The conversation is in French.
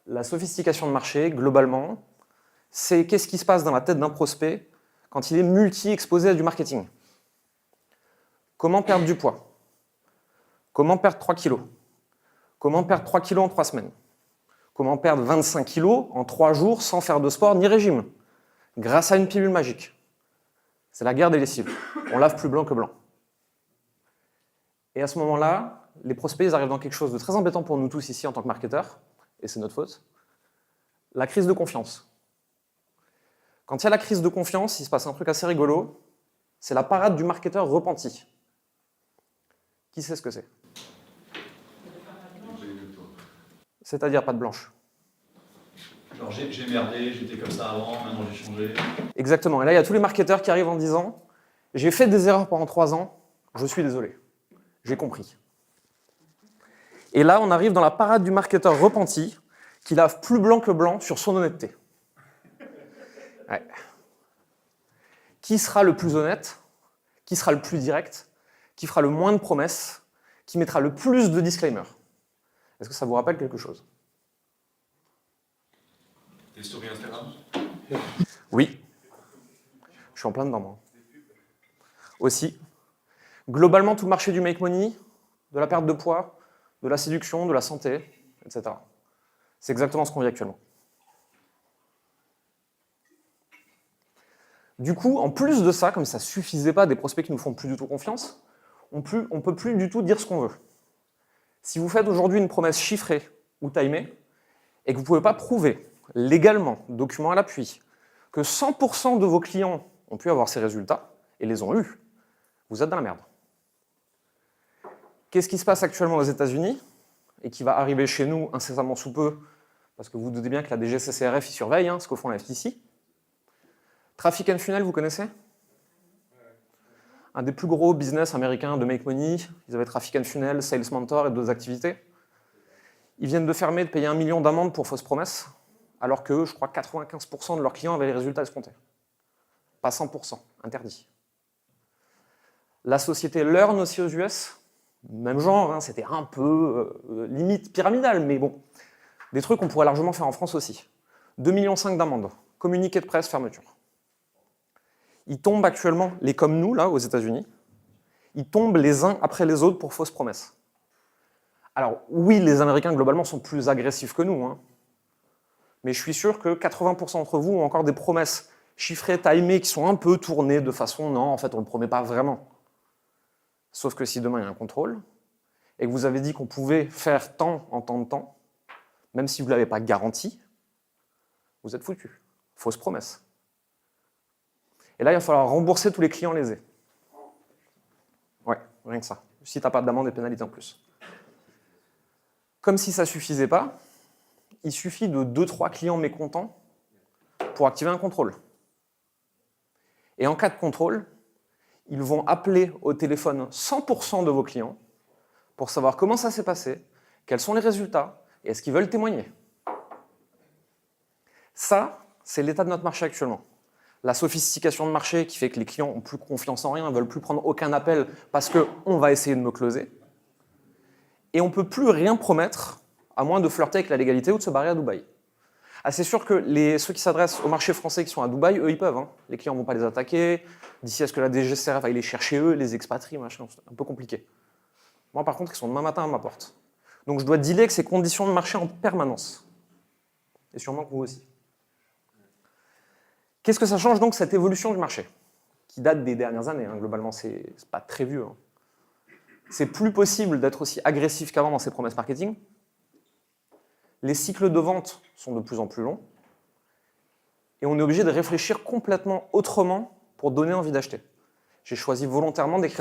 La sophistication de marché, globalement, c'est qu'est-ce qui se passe dans la tête d'un prospect quand il est multi-exposé à du marketing. Comment perdre du poids? Comment perdre 3 kilos? Comment perdre 3 kilos en 3 semaines? Comment perdre 25 kilos en 3 jours sans faire de sport ni régime? Grâce à une pilule magique. C'est la guerre des lessives. On lave plus blanc que blanc. Et à ce moment-là, les prospects ils arrivent dans quelque chose de très embêtant pour nous tous ici en tant que marketeurs, et c'est notre faute, la crise de confiance. Quand il y a la crise de confiance, il se passe un truc assez rigolo, c'est la parade du marketeur repenti. Qui sait ce que c'est? C'est-à-dire pas de blanche. Alors j'ai merdé, j'étais comme ça avant, maintenant j'ai changé. Exactement. Et là, il y a tous les marketeurs qui arrivent en disant « J'ai fait des erreurs pendant 3 ans, je suis désolé. J'ai compris. » Et là, on arrive dans la parade du marketeur repenti qui lave plus blanc que blanc sur son honnêteté. Ouais. Qui sera le plus honnête? Qui sera le plus direct? Qui fera le moins de promesses? Qui mettra le plus de disclaimers? Est-ce que ça vous rappelle quelque chose? Tes stories Instagram? Oui. Je suis en plein dedans, moi. Aussi. Globalement, tout le marché du make money, de la perte de poids, de la séduction, de la santé, etc. C'est exactement ce qu'on vit actuellement. Du coup, en plus de ça, comme ça ne suffisait pas des prospects qui ne nous font plus du tout confiance, on ne peut plus du tout dire ce qu'on veut. Si vous faites aujourd'hui une promesse chiffrée ou timée, et que vous ne pouvez pas prouver légalement, document à l'appui, que 100% de vos clients ont pu avoir ces résultats, et les ont eus, vous êtes dans la merde. Qu'est-ce qui se passe actuellement aux États-Unis, et qui va arriver chez nous incessamment sous peu, parce que vous vous doutez bien que la DGCCRF y surveille ce que font la FTC. Traffic and Funnel, vous connaissez? Un des plus gros business américains de make money, ils avaient Traffic and Funnel, Sales Mentor et d'autres activités. Ils viennent de fermer, de payer 1 million d'amendes pour fausses promesses, alors que je crois 95% de leurs clients avaient les résultats escomptés. Pas 100%, interdit. La société Learn aussi aux US, même genre, c'était un peu limite pyramidal, mais bon, des trucs qu'on pourrait largement faire en France aussi. 2,5 millions d'amendes, communiqué de presse, fermeture. Ils tombent actuellement, les comme nous, là, aux États-Unis, ils tombent les uns après les autres pour fausses promesses. Alors, oui, les Américains, globalement, sont plus agressifs que nous, mais je suis sûr que 80% d'entre vous ont encore des promesses chiffrées, timées, qui sont un peu tournées de façon « non, en fait, on ne le promet pas vraiment ». Sauf que si demain, il y a un contrôle, et que vous avez dit qu'on pouvait faire tant en tant de temps, même si vous ne l'avez pas garanti, vous êtes foutu. Fausse promesse. Et là, il va falloir rembourser tous les clients lésés. Ouais, rien que ça. Si tu n'as pas d'amende et pénalité en plus. Comme si ça ne suffisait pas, il suffit de 2-3 clients mécontents pour activer un contrôle. Et en cas de contrôle, ils vont appeler au téléphone 100% de vos clients pour savoir comment ça s'est passé, quels sont les résultats et est-ce qu'ils veulent témoigner. Ça, c'est l'état de notre marché actuellement. La sophistication de marché qui fait que les clients n'ont plus confiance en rien, ne veulent plus prendre aucun appel parce qu'on va essayer de me closer. Et on ne peut plus rien promettre à moins de flirter avec la légalité ou de se barrer à Dubaï. Ah, c'est sûr que ceux qui s'adressent au marché français qui sont à Dubaï, eux, ils peuvent. Les clients ne vont pas les attaquer. D'ici à ce que la DGCCRF aille les chercher, eux, les expatrie, machin, c'est un peu compliqué. Moi, par contre, ils sont demain matin à ma porte. Donc, je dois dealer avec ces conditions de marché en permanence. Et sûrement que vous aussi. Qu'est-ce que ça change donc, cette évolution du marché? Qui date des dernières années, globalement, c'est pas très vieux. C'est plus possible d'être aussi agressif qu'avant dans ses promesses marketing. Les cycles de vente sont de plus en plus longs. Et on est obligé de réfléchir complètement autrement pour donner envie d'acheter. J'ai choisi volontairement d'écrire